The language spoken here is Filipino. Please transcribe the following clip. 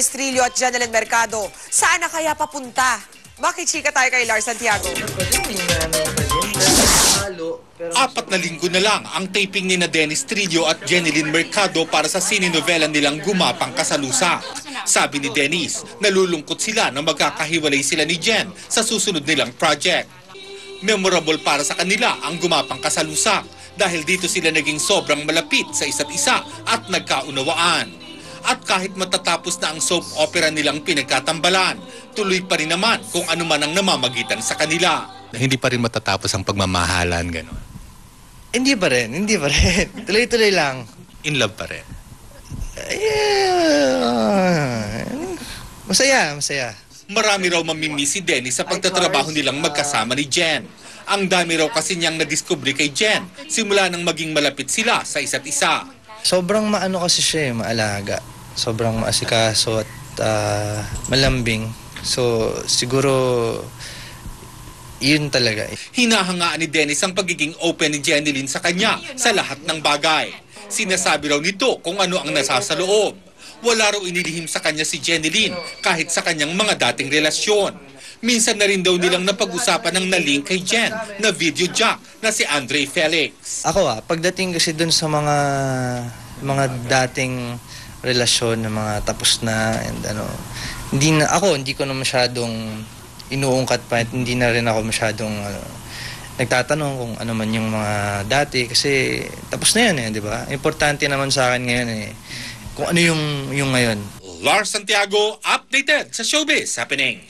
Trillo at Janeline Mercado. Saan na kaya papunta? Makichika tayo kay Lars Santiago. 4 na linggo na lang ang taping ni na Dennis Trillo at Janeline Mercado para sa sininovela nilang Gumapang ka sa Lusa. Sabi ni Dennis, nalulungkot sila na magkakahiwalay sila ni Jen sa susunod nilang project. Memorable para sa kanila ang Gumapang ka sa Lusa dahil dito sila naging sobrang malapit sa isa't isa at nagkaunawaan. At kahit matatapos na ang soap opera nilang pinagkatambalan, tuloy pa rin naman kung ano man ang namamagitan sa kanila. Hindi pa rin matatapos ang pagmamahalan, gano'n. Hindi pa rin. Tuloy-tuloy lang. In love pa rin. Masaya. Marami raw mamimiss si Dennis sa pagtatrabaho nilang magkasama ni Jen. Ang dami raw kasi niyang nadiskubre kay Jen simula nang maging malapit sila sa isa't isa. Sobrang maano kasi siya, maalaga. Sobrang maasikaso at malambing. So, siguro, yun talaga. Hinahangaan ni Dennis ang pagiging open ni Janeline sa kanya sa lahat ng bagay. Sinasabi raw nito kung ano ang nasa loob. Wala raw inilihim sa kanya si Janeline kahit sa kanyang mga dating relasyon. Minsan na rin daw nilang napag-usapan ng nalink kay Jen na video jack na si Andre Felix. Ako pagdating kasi dun sa mga dating relasyon na mga tapos na and hindi ko na masyadong inuungkat pa at hindi na rin ako masyadong nagtatanong kung ano man yung mga dati kasi tapos na yan di ba? Importante naman sa akin ngayon kung ano yung ngayon. Lars Santiago, updated sa Showbiz Happenings.